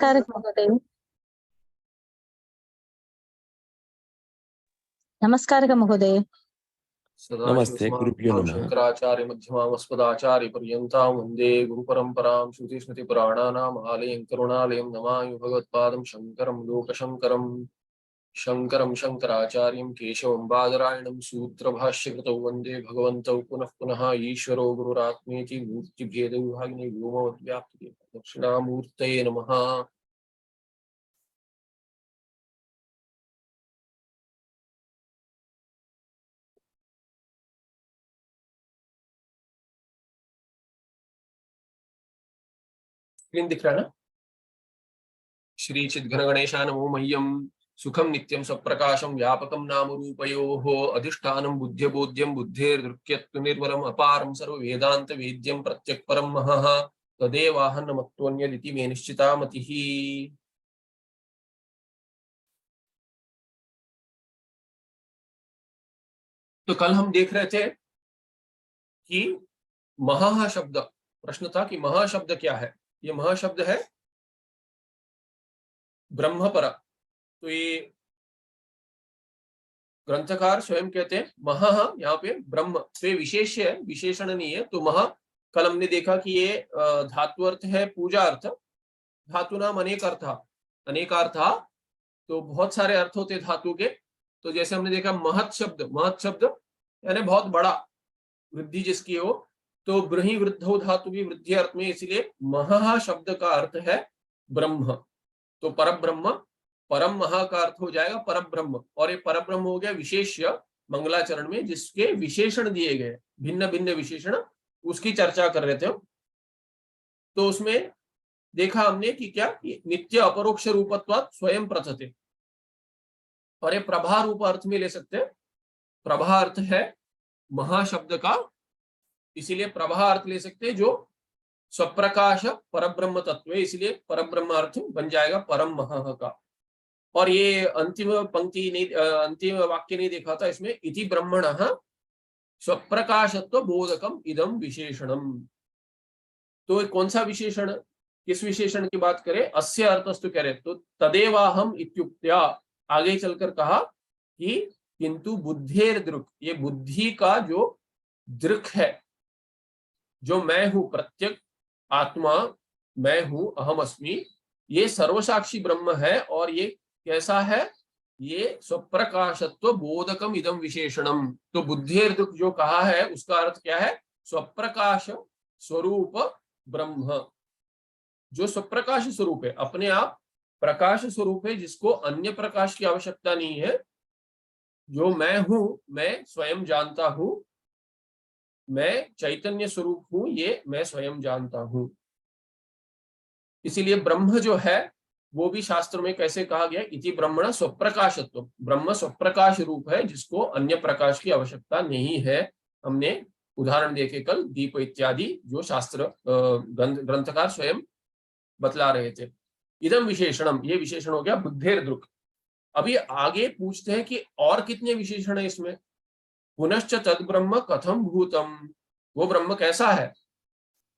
नमस्कारः महोदय। नमस्कारः महोदय। नमस्ते, गुरुभ्यो नमः। शंकराचार्य मध्यमामस्मदाचार्य पर्यन्तां वन्दे गुरुपरम्परां श्रुतिस्मृतिपुराणानाम् आलयं करुणालयं नमामि भगवत्पादं शङ्करं लोकशङ्करं शङ्करं शङ्कराचार्यं केशवं बादरायणं सूत्रभाष्यकृतौ वन्दे भगवन्तौ पुनः पुनः ईश्वरो गुरुरात्मेति मूर्तिभेदविभागिने व्योमवद्व्याप्ते दक्षिणामूर्तये नमः। स्क्रीन दिख रहा है ना? श्री चिद्घन गणेशाय नमो मह्यं सुखं नित्यं सप्रकाशं व्यापकं नाम रूपयोः अधिष्ठानं बुद्ध्यबोध्यं बुद्धेर्दृक्यत्व निर्मलम् अपारं सर्ववेदान्त वेद्यं प्रत्यक्परं महः तदेवाहन्नमत्वन्यदिति मे निश्चिता मतिः। तो कल हम देख रहे थे कि महः शब्द, प्रश्न था कि महः शब्द क्या है। ये महः शब्द है ब्रह्मपर। तो ये ग्रंथकार स्वयं कहते हैं महः यहाँ पे ब्रह्म, तो ये विशेष है, विशेषण नहीं है। तो मह कल हमने देखा कि ये धातु अर्थ है पूजा अर्थ। धातु नाम अनेक अर्था, तो बहुत सारे अर्थ होते धातु के। तो जैसे हमने देखा महत् शब्द यानी बहुत बड़ा, वृद्धि जिसकी हो, तो ब्रही वृद्धो धातु भी वृद्धि अर्थ में, इसलिए महः शब्द का अर्थ है ब्रह्म। तो परब्रह्म, परम महा का अर्थ हो जाएगा परब्रह्म, और ये परब्रह्म हो गया विशेष्य मंगलाचरण में, जिसके विशेषण दिए गए भिन्न भिन्न विशेषण, उसकी चर्चा कर रहे थे हम। तो उसमें देखा हमने कि क्या नित्य अपरोक्ष रूपत्वात् स्वयं प्रथते, और ये प्रभा रूप अर्थ में ले सकते हैं। प्रभा अर्थ है महाशब्द का, इसीलिए प्रभा अर्थ ले सकते हैं जो स्वप्रकाश परब्रह्म तत्व है, इसलिए परब्रह्म अर्थ बन जाएगा परम महः का। और ये अंतिम पंक्ति नहीं, अंतिम वाक्य नहीं देखा था इसमें, इति ब्रह्मणः स्वप्रकाशत्व बोधकम इदम विशेषणम। तो कौन सा विशेषण, किस विशेषण की बात करें, अस्य अर्थस्तु कह रहे, तो तदेवाहम इत्युक्त्या आगे चलकर कहा कि किंतु बुद्धेर दृक्, ये बुद्धि का जो दृक् है, जो मैं हूं, प्रत्यक आत्मा मैं हूं, अहम अस्मि, ये सर्वसाक्षी ब्रह्म है। और ये कैसा है, ये स्वप्रकाशत्व बोधकम इदम विशेषणम। तो बुद्धेर दृक् जो कहा है उसका अर्थ क्या है, स्वप्रकाश स्वरूप ब्रह्म, जो स्वप्रकाश स्वरूप है, अपने आप प्रकाश स्वरूप है, जिसको अन्य प्रकाश की आवश्यकता नहीं है। जो मैं हूं, मैं स्वयं जानता हूं, मैं चैतन्य स्वरूप हूं, ये मैं स्वयं जानता हूं। इसीलिए ब्रह्म जो है वो भी शास्त्र में कैसे कहा गया, इति ब्रह्मण स्वप्रकाशत्व, ब्रह्म स्वप्रकाश रूप है, जिसको अन्य प्रकाश की आवश्यकता नहीं है। हमने उदाहरण देखे कल दीप इत्यादि, जो शास्त्र ग्रंथकार स्वयं बतला रहे थे। इदम विशेषणम, ये विशेषण हो गया बुद्धेर दृक्। अभी आगे पूछते हैं कि और कितने विशेषण है इसमें। पुनश्च तद ब्रह्म कथम भूतम, वो ब्रह्म कैसा है,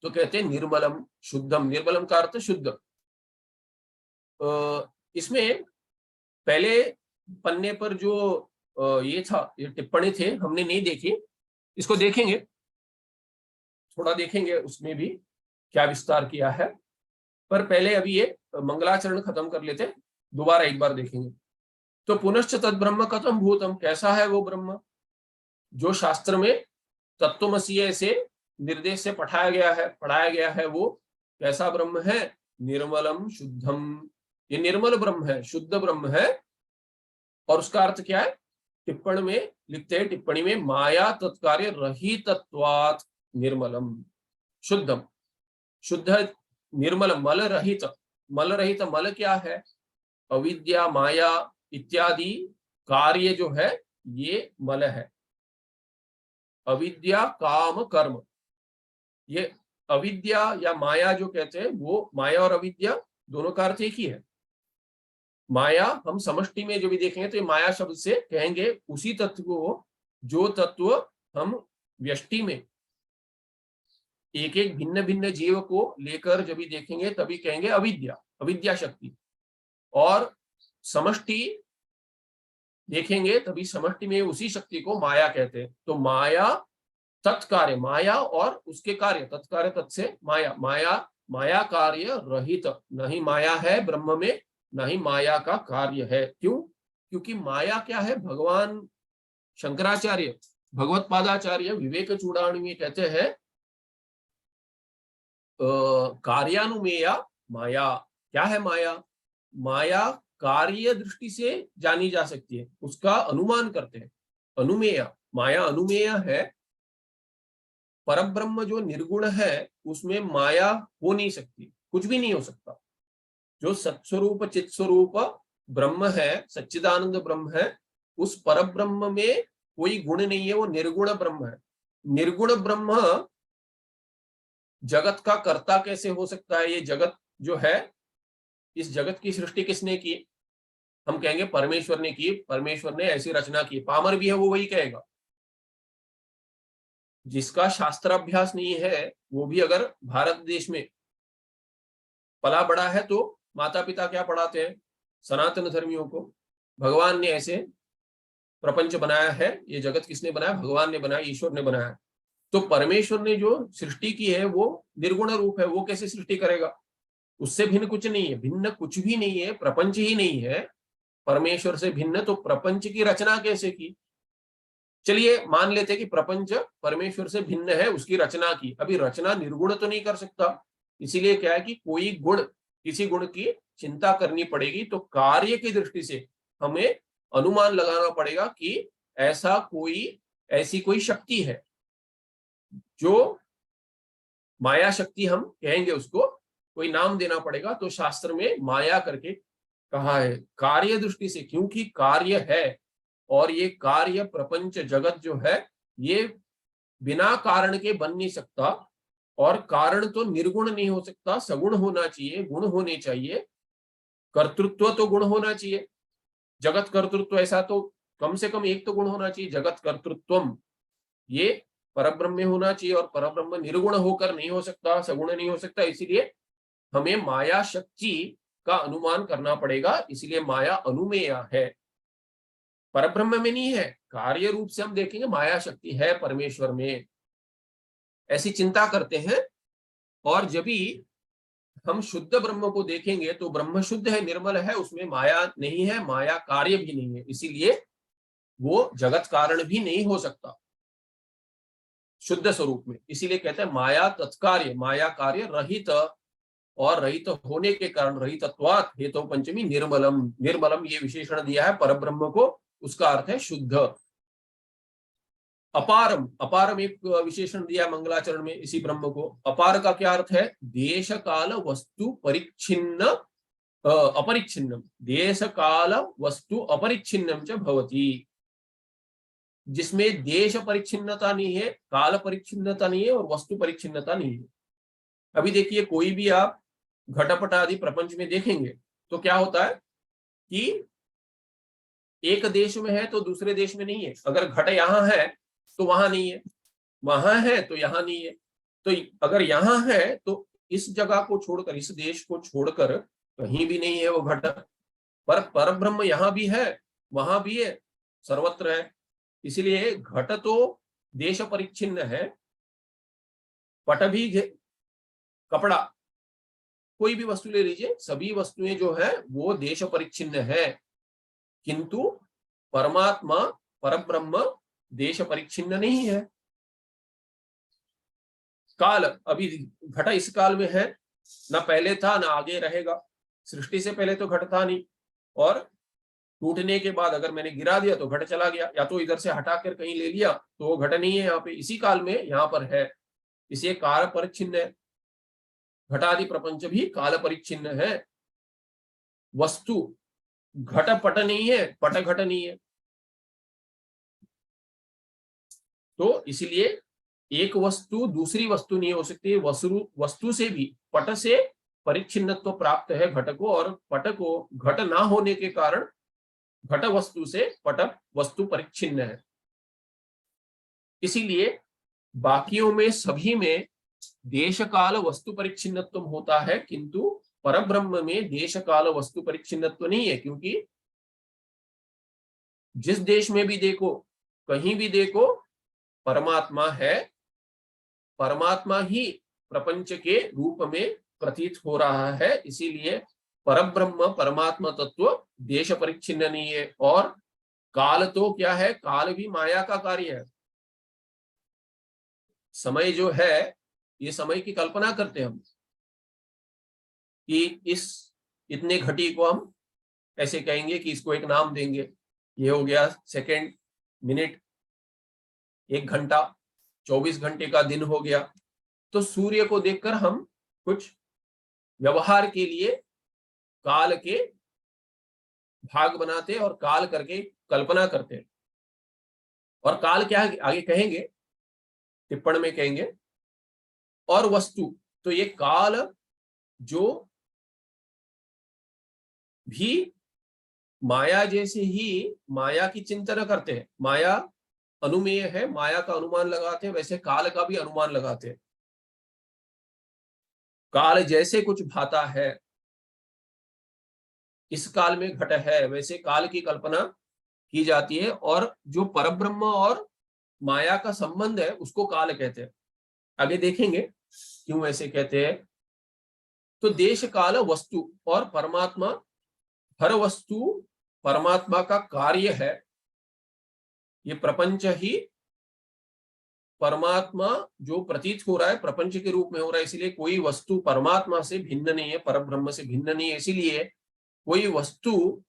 तो कहते हैं निर्मलम शुद्धम। निर्मलम का अर्थ शुद्ध। इसमें पहले पन्ने पर जो ये था, ये टिप्पणी थे, हमने नहीं देखी, इसको देखेंगे, थोड़ा देखेंगे उसमें भी क्या विस्तार किया है। पर पहले अभी ये मंगलाचरण खत्म कर लेते, दोबारा एक बार देखेंगे। तो पुनश्च तद ब्रह्म कथम भूतम, कैसा है वो ब्रह्म जो शास्त्र में तत्वमसी से निर्देश से पढ़ाया गया है, वो कैसा ब्रह्म है, निर्मलम शुद्धम। ये निर्मल ब्रह्म है, शुद्ध ब्रह्म है। और उसका अर्थ क्या है, टिप्पणी में लिखते हैं, टिप्पणी में माया तत्कार्य रहितत्वात् निर्मलम शुद्धम। शुद्ध निर्मल, मल रहित। मल रहित, मल क्या है, अविद्या माया इत्यादि कार्य जो है ये मल है। अविद्या काम कर्म, ये अविद्या या माया जो कहते हैं, वो माया और अविद्या दोनों का अर्थ एक ही है। माया हम समष्टि में जो भी देखेंगे तो ये माया शब्द से कहेंगे उसी तत्व को, जो तत्व हम व्यष्टि में एक एक भिन्न भिन्न जीव को लेकर जब भी देखेंगे तभी कहेंगे अविद्या। अविद्या शक्ति, और समष्टि देखेंगे तभी समष्टि में उसी शक्ति को माया कहते हैं। तो माया तत्कार्य, माया और उसके कार्य, तत्कार्य तत्से माया, माया माया कार्य रहित, नहीं माया है ब्रह्म में, नहीं माया का कार्य है। क्यों? क्योंकि माया क्या है? भगवान शंकराचार्य भगवत पादाचार्य विवेक चूड़ामणि में कहते हैं कार्यानुमेया माया। क्या है माया? माया कार्य दृष्टि से जानी जा सकती है, उसका अनुमान करते हैं। अनुमेय, माया अनुमेय है। परब्रह्म जो निर्गुण है उसमें माया हो नहीं सकती, कुछ भी नहीं हो सकता। जो सत्स्वरूप चित स्वरूप ब्रह्म है, सच्चिदानंद ब्रह्म है, उस परब्रह्म में कोई गुण नहीं है, वो निर्गुण ब्रह्म है। निर्गुण ब्रह्म जगत का कर्ता कैसे हो सकता है? ये जगत जो है, इस जगत की सृष्टि किसने की? हम कहेंगे परमेश्वर ने की, परमेश्वर ने ऐसी रचना की। पामर भी है वो वही कहेगा। जिसका शास्त्राभ्यास नहीं है वो भी अगर भारत देश में पला बड़ा है तो माता पिता क्या पढ़ाते हैं सनातन धर्मियों को? भगवान ने ऐसे प्रपंच बनाया है, ये जगत किसने बनाया? भगवान ने बनाया, ईश्वर ने बनाया। तो परमेश्वर ने जो सृष्टि की है वो निर्गुण रूप है, वो कैसे सृष्टि करेगा? उससे भिन्न कुछ नहीं है, भिन्न कुछ भी नहीं है, प्रपंच ही नहीं है परमेश्वर से भिन्न। तो प्रपंच की रचना कैसे की? चलिए मान लेते कि प्रपंच परमेश्वर से भिन्न है, उसकी रचना की। अभी रचना निर्गुण तो नहीं कर सकता, इसीलिए क्या है कि कोई गुण, किसी गुण की चिंता करनी पड़ेगी। तो कार्य की दृष्टि से हमें अनुमान लगाना पड़ेगा कि ऐसा कोई, ऐसी कोई शक्ति है जो माया शक्ति हम कहेंगे, उसको कोई नाम देना पड़ेगा। तो शास्त्र में माया करके कहा है कार्य दृष्टि से, क्योंकि कार्य है और ये कार्य प्रपंच जगत जो है ये बिना कारण के बन नहीं सकता। और कारण तो निर्गुण नहीं हो सकता, सगुण होना चाहिए, गुण होने चाहिए, कर्तृत्व तो गुण होना चाहिए। जगत कर्तृत्व ऐसा तो कम से कम एक तो गुण होना चाहिए, जगत कर्तृत्वम, ये परब्रह्म में होना चाहिए। और परब्रह्म निर्गुण होकर नहीं हो सकता, सगुण नहीं हो सकता। इसीलिए हमें माया शक्ति का अनुमान करना पड़ेगा, इसलिए माया अनुमेय है, परब्रह्म में नहीं है। कार्य रूप से हम देखेंगे माया शक्ति है परमेश्वर में, ऐसी चिंता करते हैं। और जब भी हम शुद्ध ब्रह्म को देखेंगे तो ब्रह्म शुद्ध है, निर्मल है, उसमें माया नहीं है, माया कार्य भी नहीं है, इसीलिए वो जगत कारण भी नहीं हो सकता शुद्ध स्वरूप में। इसीलिए कहते हैं माया तत्कार्य, माया कार्य रहित, और रहित होने के कारण रहितत्वात् हेतु पंचमी निर्मलम। निर्मलम ये विशेषण दिया है परब्रह्म को, उसका अर्थ है शुद्ध। अपारम, अपारम एक विशेषण दिया मंगलाचरण में इसी ब्रह्म को। अपार का क्या अर्थ है? देश काल वस्तु परिच्छिन्न, अपरिच्छिन्नम, देश काल वस्तु अपरिच्छिन्नम च भवति, जिसमें देश परिच्छिन्नता नहीं है, काल परिच्छिन्नता नहीं है और वस्तु परिच्छिन्नता नहीं है। अभी देखिए कोई भी आप घटपट आदि प्रपंच में देखेंगे तो क्या होता है कि एक देश में है तो दूसरे देश में नहीं है। अगर घट यहां है तो वहां नहीं है, वहां है तो यहां नहीं है। तो अगर यहां है तो इस जगह को छोड़कर, इस देश को छोड़कर कहीं भी नहीं है वो घट। पर परब्रह्म यहां भी है, वहां भी है, सर्वत्र है। इसलिए घट तो देश परिच्छिन्न है, पट भी, कपड़ा, कोई भी वस्तु ले लीजिए, सभी वस्तुएं जो है वो देश परिच्छिन्न है। किंतु परमात्मा परब्रह्म देश परिच्छिन्न नहीं है। काल, अभी घट इस काल में है, ना पहले था ना आगे रहेगा। सृष्टि से पहले तो घट था नहीं, और टूटने के बाद अगर मैंने गिरा दिया तो घट चला गया, या तो इधर से हटाकर कहीं ले लिया तो वो घट नहीं है यहाँ पे, इसी काल में यहाँ पर है। इसे काल परिच्छिन्न है, घटादि प्रपंच भी काल परिच्छिन्न है। वस्तु घट पट नहीं है, पट घट नहीं है। तो इसलिए एक वस्तु दूसरी वस्तु नहीं हो सकती। वस्तु से भी, पट से परिच्छिन्नत्व प्राप्त है घट को, और पट को घट ना होने के कारण घट वस्तु से पट वस्तु परिच्छिन्न है। इसीलिए बाकियों में सभी में देश काल वस्तु परिच्छिन्नत्व होता है, किंतु परब्रह्म में देश काल वस्तु परिच्छिन्नत्व नहीं है, क्योंकि जिस देश में भी देखो, कहीं भी देखो, परमात्मा है, परमात्मा ही प्रपंच के रूप में प्रतीत हो रहा है। इसीलिए परब्रह्म परमात्मा तत्व देश परिच्छिन्न नहीं है। और काल तो क्या है, काल भी माया का कार्य है। समय जो है, ये समय की कल्पना करते हैं हम कि इस इतने घटी को हम ऐसे कहेंगे कि इसको एक नाम देंगे, ये हो गया सेकंड, मिनट, 1 घंटा, 24 घंटे का दिन हो गया। तो सूर्य को देखकर हम कुछ व्यवहार के लिए काल के भाग बनाते और काल करके कल्पना करते। और काल क्या आगे कहेंगे, टिप्पण में कहेंगे। और वस्तु, तो ये काल जो भी माया जैसे ही माया की चिंतन करते हैं, माया अनुमेय है, माया का अनुमान लगाते हैं, वैसे काल का भी अनुमान लगाते हैं। काल जैसे कुछ भाता है, इस काल में घट है, वैसे काल की कल्पना की जाती है। और जो परब्रह्म और माया का संबंध है उसको काल कहते हैं। आगे देखेंगे क्यों ऐसे कहते हैं। तो देश काल वस्तु और परमात्मा, हर वस्तु परमात्मा का कार्य है। ये प्रपंच ही परमात्मा जो प्रतीत हो रहा है प्रपंच के रूप में हो रहा है। इसलिए कोई वस्तु परमात्मा से भिन्न नहीं है, परब्रह्म से भिन्न नहीं है। इसीलिए कोई वस्तु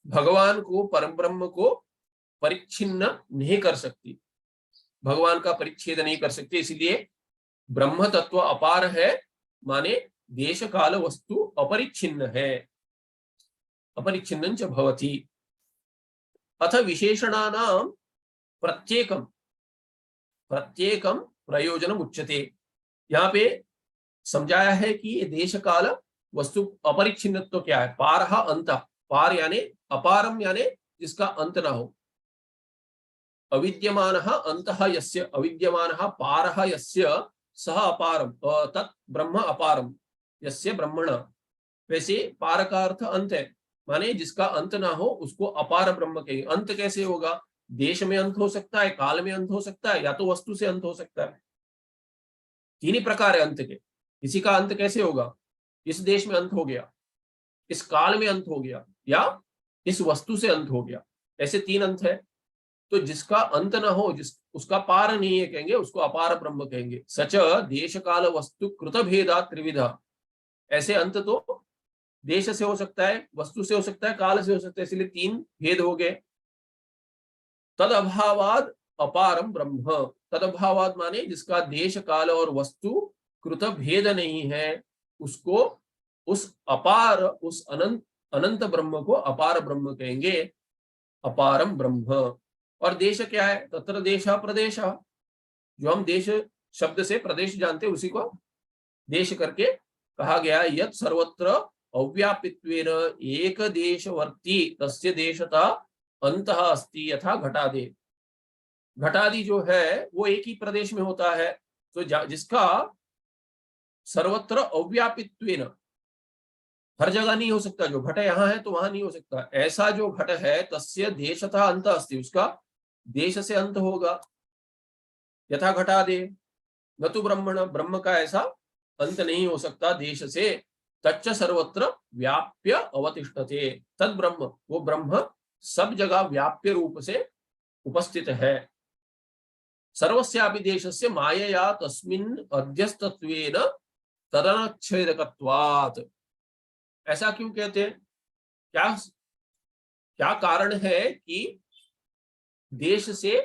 भगवान को, परब्रह्म को परिच्छिन्न नहीं कर सकती, भगवान का परिच्छेद नहीं कर सकती। इसलिए ब्रह्म तत्व अपार है, माने देश काल वस्तु अपरिच्छिन्न है, अपरिच्छिन्नं च भवति। अथ विशेषणानां प्रत्येकम प्रत्येकम प्रयोजनम उच्यते। यहाँ पे समझाया है कि ये देश काल वस्तु अपरिच्छिन्नत्व क्या है। पारः अंत, पार यानी अपारम यानी जिसका अंत ना हो। अविद्यमानः अंतः यस्य, अविद्यमानः पारः यस्य सह अपारम, तत् ब्रह्म अपारम यस्य ब्रह्मण। वैसे पार का अर्थ अंत है, माने जिसका अंत ना हो उसको अपार ब्रह्म कहेंगे। अंत कैसे होगा, देश में अंत हो सकता है, काल में अंत हो सकता है, या तो वस्तु से अंत हो सकता है। तीन ही प्रकार है अंत के। किसी का अंत कैसे होगा, इस देश में अंत हो गया, इस काल में अंत हो गया, या इस वस्तु से अंत हो गया। ऐसे तीन अंत है। तो जिसका अंत ना हो, जिस उसका पार नहीं है, कहेंगे उसको अपार ब्रह्म कहेंगे। सच देश काल वस्तु कृत भेदा त्रिविधा। ऐसे अंत तो देश से हो सकता है, वस्तु से हो सकता है, काल से हो सकता है, इसलिए तीन भेद हो गए। तद अभावाद अपारम ब्रह्म, तद अभावाद माने जिसका देश काल और वस्तु कृत भेद नहीं है, उसको उस अपार, उस अनंत अनंत ब्रह्म को अपार ब्रह्म कहेंगे, अपारम ब्रह्म। और देश क्या है, तत्र देशा प्रदेशा। जो हम देश शब्द से प्रदेश जानते उसी को देश करके कहा गया। यत् सर्वत्र अव्यापित्वेन एक देशवर्ती तस्य देशता अंतः अस्ति यथा घटादे। घटादि जो है वो एक ही प्रदेश में होता है, तो जिसका सर्वत्र अव्यापित्वेन, हर जगह नहीं हो सकता। जो घट यहाँ है तो वहां नहीं हो सकता, ऐसा जो घट है तस्य देशतः अंत अस्ति, उसका देश से अंत होगा। यथा घटादे न तो ब्रह्मण, ब्रह्म का ऐसा अंत नहीं हो सकता देश से। तच्च सर्वत्र व्याप्य अवतिष्ठते, तद ब्रह्म, वो ब्रह्म सब जगह व्याप्य रूप से उपस्थित है। सर्वस्यापि देशस्य मायया तस्मिन् अध्यस्तत्वेन तदनच्छेदकत्वात्। ऐसा क्यों कहते हैं, क्या क्या कारण है कि देश से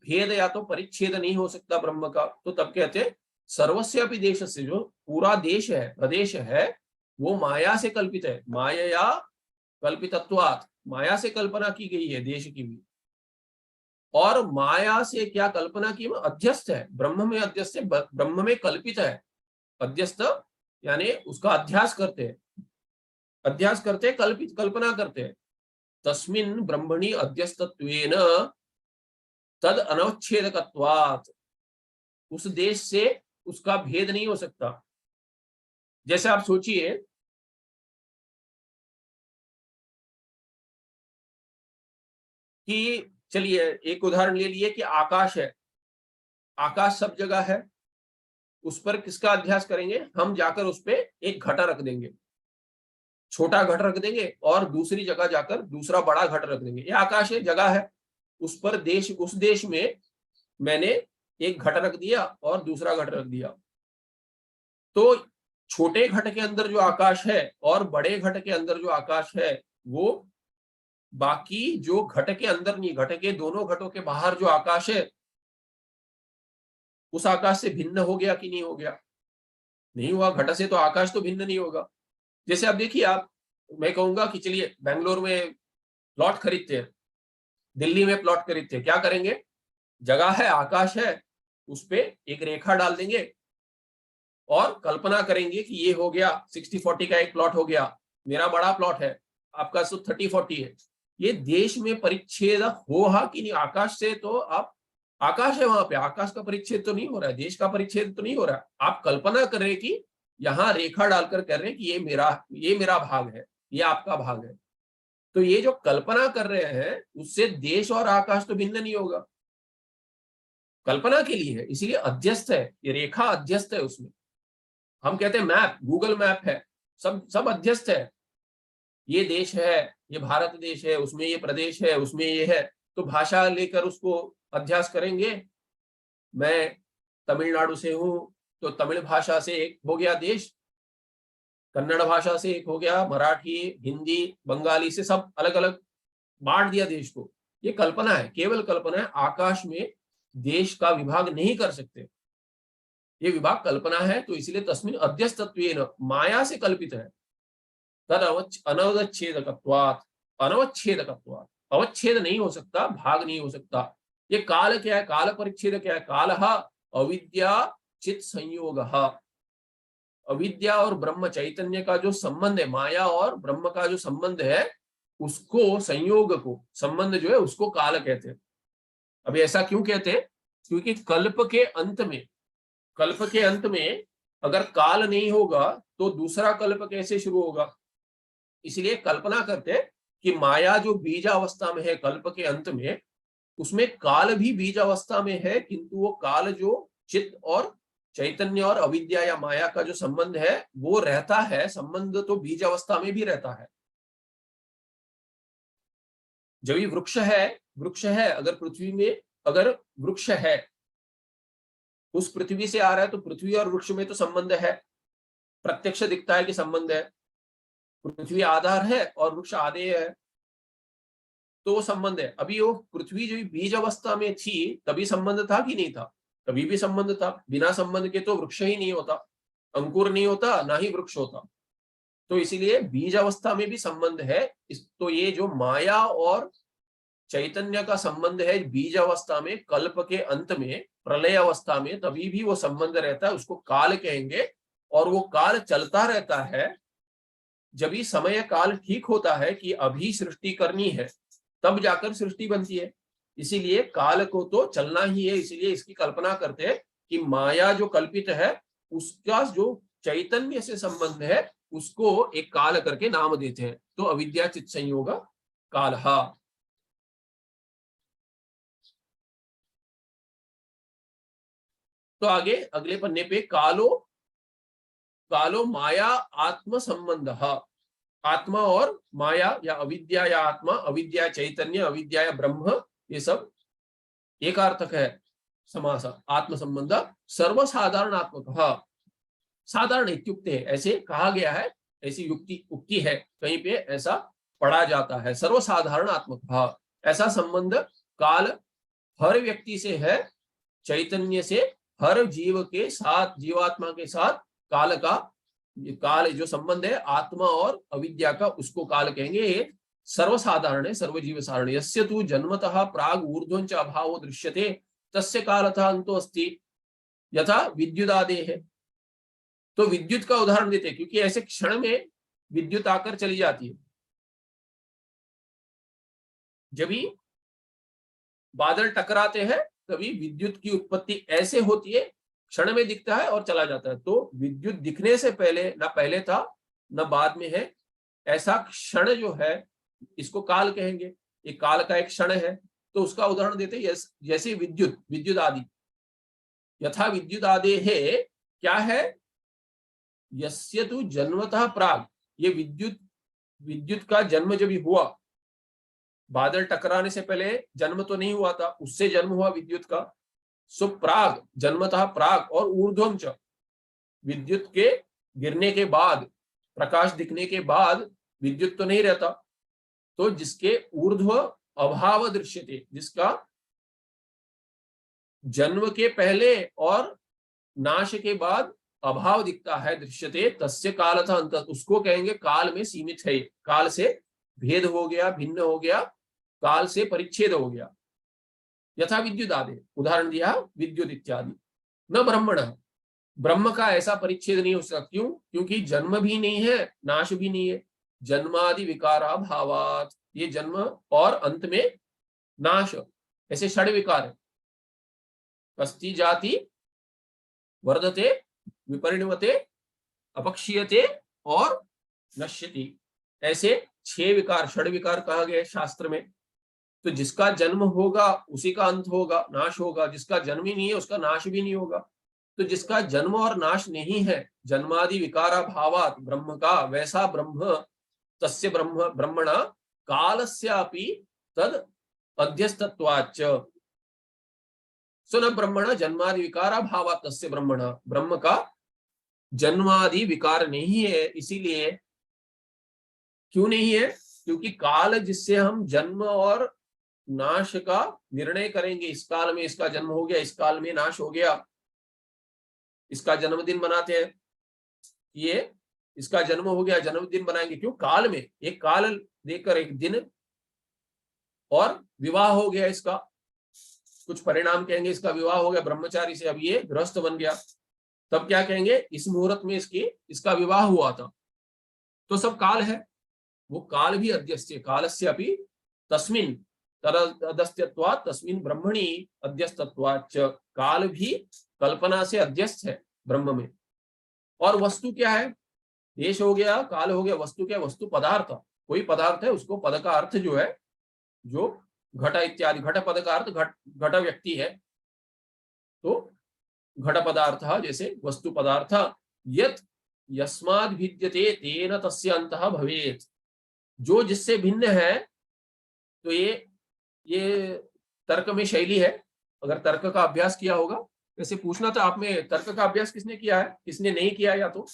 भेद या तो परिच्छेद नहीं हो सकता ब्रह्म का। तो तब कहते हैं सर्वस्यापि देश से, जो पूरा देश है, प्रदेश है, वो माया से कल्पित है। माया कल्पितत्वात्, माया से कल्पना की गई है देश की भी। और माया से क्या कल्पना की, अध्यस्त है, ब्रह्म में अध्यस्त है, ब्रह्म में कल्पित है। अध्यस्त यानी उसका अध्यास करते हैं, अध्यास करते हैं, कल्पित कल्पना करते हैं। तस्मिन् ब्रह्मणि अध्यस्तत्वेन तद अनवच्छेदकत्वात्, उस देश से उसका भेद नहीं हो सकता। जैसे आप सोचिए कि चलिए एक उदाहरण ले लिए कि आकाश है, आकाश सब जगह है, उस पर किसका अध्यास करेंगे? हम जाकर उस पे एक घटा रख देंगे, छोटा घट रख देंगे और दूसरी जगह जाकर दूसरा बड़ा घट रख देंगे। ये आकाश है, जगह है, उस पर देश, उस देश में मैंने एक घट रख दिया और दूसरा घट रख दिया। तो छोटे घट के अंदर जो आकाश है और बड़े घट के अंदर जो आकाश है, वो बाकी जो घट के अंदर नहीं, घट के दोनों घटों के बाहर जो आकाश है, उस आकाश से भिन्न हो गया कि नहीं हो गया? नहीं हुआ। घट से तो आकाश तो भिन्न नहीं होगा। जैसे आप देखिए, आप, मैं कहूंगा कि चलिए बेंगलोर में प्लॉट खरीदते हैं, दिल्ली में प्लॉट खरीदते हैं, क्या करेंगे? जगह है, आकाश है, उस पे एक रेखा डाल देंगे और कल्पना करेंगे कि ये हो गया 60-40 का एक प्लॉट हो गया, मेरा बड़ा प्लॉट है, आपका सिर्फ 30-40 है। ये देश में परिच्छेद हो कि नहीं? आकाश से तो आप, आकाश है वहां पे, आकाश का परिच्छेद तो नहीं हो रहा है, देश का परिच्छेद तो नहीं हो रहा है। आप कल्पना कर रहे हैं कि यहाँ रेखा डालकर कह रहे हैं कि ये मेरा भाग है, ये आपका भाग है। तो ये जो कल्पना कर रहे हैं, उससे देश और आकाश तो भिन्न नहीं होगा, कल्पना के लिए है, इसीलिए अध्यस्त है, ये रेखा अध्यस्त है उसमें। हम कहते हैं मैप, गूगल मैप है, सब सब अध्यस्त है। ये देश है, ये भारत देश है, उसमें ये प्रदेश है, उसमें ये है, तो भाषा लेकर उसको अध्यास करेंगे। मैं तमिलनाडु से हूं, तो तमिल भाषा से एक हो गया देश, कन्नड़ भाषा से एक हो गया, मराठी, हिंदी, बंगाली से सब अलग अलग बांट दिया देश को। ये कल्पना है, केवल कल्पना है। आकाश में देश का विभाग नहीं कर सकते, ये विभाग कल्पना है। तो इसलिए तस्मिन अध्यस्तत्वेन, माया से कल्पित है। तद अनवच्छेदकत्वात्, अनवच्छेदकत्वात्, अवच्छेद नहीं हो सकता, भाग नहीं हो सकता। ये काल क्या है? काल परिच्छेद क्या है? कालः अविद्या चित संयोग। अविद्या और ब्रह्म चैतन्य का जो संबंध है, माया और ब्रह्म का जो संबंध है, उसको, संयोग को, संबंध जो है उसको काल कहते हैं। अभी ऐसा क्यों कहते हैं? क्योंकि कल्प के अंत में, कल्प के अंत में अगर काल नहीं होगा तो दूसरा कल्प कैसे शुरू होगा? इसलिए कल्पना करते हैं कि माया जो बीज अवस्था में है कल्प के अंत में, उसमें काल भी बीज अवस्था में है, किंतु वो काल जो चित्त और चैतन्य और अविद्या या माया का जो संबंध है वो रहता है, संबंध तो बीज अवस्था में भी रहता है। जब ये वृक्ष है, अगर पृथ्वी में अगर वृक्ष है, उस पृथ्वी से आ रहा है, तो पृथ्वी और वृक्ष में तो संबंध है, प्रत्यक्ष दिखता है कि संबंध है। पृथ्वी आधार है और वृक्ष आधेय है, तो वो संबंध है। अभी वो पृथ्वी जो बीज अवस्था में थी तभी संबंध था कि नहीं था? तभी भी संबंध था। बिना संबंध के तो वृक्ष ही नहीं होता, अंकुर नहीं होता, ना ही वृक्ष होता। तो इसीलिए बीज अवस्था में भी संबंध है। तो ये जो माया और चैतन्य का संबंध है बीज अवस्था में, कल्प के अंत में, प्रलय अवस्था में, तभी भी वो संबंध रहता है, उसको काल कहेंगे। और वो काल चलता रहता है। जब ही समय काल ठीक होता है कि अभी सृष्टि करनी है, तब जाकर सृष्टि बनती है। इसीलिए काल को तो चलना ही है, इसीलिए इसकी कल्पना करते हैं कि माया जो कल्पित है उसका जो चैतन्य से संबंध है उसको एक काल करके नाम देते हैं। तो अविद्या चित्त संयोग कालः। तो आगे अगले पन्ने पे कालो माया आत्म संबंध, आत्मा और माया या अविद्या या आत्मा, अविद्या चैतन्य, अविद्या या ब्रह्म, ये सब एकार्थक है समास। आत्म संबंध सर्वसाधारणात्मक, साधारण इत्युक्ते, ऐसे कहा गया है, ऐसी उक्ति है, कहीं पे ऐसा पढ़ा जाता है। सर्वसाधारणात्मक, ऐसा संबंध काल हर व्यक्ति से है, चैतन्य से हर जीव के साथ, जीवात्मा के साथ काल जो संबंध है आत्मा और अविद्या का, उसको काल कहेंगे। ये सर्वसाधारण है, सर्वजीव साधारण। यस्य तु जन्मतः प्राग ऊर्ध्वं च अभावो दृश्यते तस्य कालतः अंतो अस्ति यथा विद्युदादे है। तो विद्युत का उदाहरण देते हैं, क्योंकि ऐसे क्षण में विद्युत आकर चली जाती है। जब भी बादल टकराते हैं तभी विद्युत की उत्पत्ति ऐसे होती है क्षण में दिखता है और चला जाता है। तो विद्युत दिखने से पहले ना पहले था न बाद में है, ऐसा क्षण जो है इसको काल कहेंगे। ये काल का एक क्षण है। तो उसका उदाहरण देते हैं, जैसे विद्युत, विद्युत आदि, यथा विद्युत आदि है, क्या है, यस्य तु जन्मतः प्राग, ये विद्युत का जन्म जब हुआ, बादल टकराने से पहले जन्म तो नहीं हुआ था, उससे जन्म हुआ विद्युत का। सो प्राग, जन्मतः प्राग, और ऊर्ध्वम च, विद्युत के गिरने के बाद, प्रकाश दिखने के बाद विद्युत तो नहीं रहता, तो जिसके ऊर्ध्व अभाव दृश्यते, जिसका जन्म के पहले और नाश के बाद अभाव दिखता है, दृश्यते, तस्य कालतः अंत, उसको कहेंगे काल में सीमित है। काल से भेद हो गया, भिन्न हो गया, काल से परिच्छेद हो गया। यथा विद्युत आदि, उदाहरण दिया विद्युत इत्यादि। न ब्रह्मण, ब्रह्म का ऐसा परिच्छेद नहीं हो सकता। क्यों? क्योंकि जन्म भी नहीं है, नाश भी नहीं है। जन्मादि विकारा भावात, ये जन्म और अंत में नाश, ऐसे षड विकार है। कस्ति जाति वर्धते, विपरिणमते, अपक्षीयते और नश्यति, ऐसे 6 विकार, षड विकार कहा गया है शास्त्र में। तो जिसका जन्म होगा उसी का अंत होगा, नाश होगा। जिसका जन्म ही नहीं है उसका नाश भी नहीं होगा। तो जिसका जन्म और नाश नहीं है, जन्मादि विकारा भावात, ब्रह्म का वैसा ब्रह्म, तस्य ब्रह्म ब्रह्मणा कालस्यापि तद अध्यस्तत्वाच्च। सुन ब्रह्मणा जन्मादि विकारा भावात तस्य ब्रह्मणा, ब्रह्म का जन्मादि विकार नहीं है। इसीलिए क्यों नहीं है? क्योंकि काल जिससे हम जन्म और नाश का निर्णय करेंगे, इस काल में इसका जन्म हो गया, इस काल में नाश हो गया, इसका जन्मदिन मनाते हैं, ये इसका जन्म हो गया, जन्मदिन बनाएंगे। क्यों? काल में, एक काल देकर एक दिन, और विवाह हो गया इसका, कुछ परिणाम कहेंगे, इसका विवाह हो गया ब्रह्मचारी से, अब ये गृहस्थ बन गया, तब क्या कहेंगे? इस मुहूर्त में इसका विवाह हुआ था। तो सब काल है। वो काल भी अध्यस्य, कालस्य अपि तस्मिन् तदस्त्यत्वात् तस्मिन् ब्रह्मणि अध्यस्तत्वाच्च, काल भी कल्पना से अध्यस्त है ब्रह्म में। और वस्तु क्या है? देश हो गया, काल हो गया, वस्तु क्या? वस्तु पदार्थ, कोई पदार्थ है, उसको पद का अर्थ जो है, जो घट इत्यादि, घट पद का अर्थ घट व्यक्ति है, तो घट पदार्थ, जैसे वस्तु पदार्थ, यत् यस्माद् भिद्यते तेन तस्य अंतः भवेत्, जो जिससे भिन्न है। तो ये तर्क में शैली है। अगर तर्क का अभ्यास किया होगा, वैसे पूछना था आप में, तर्क का अभ्यास किसने किया है, किसने नहीं किया, या तो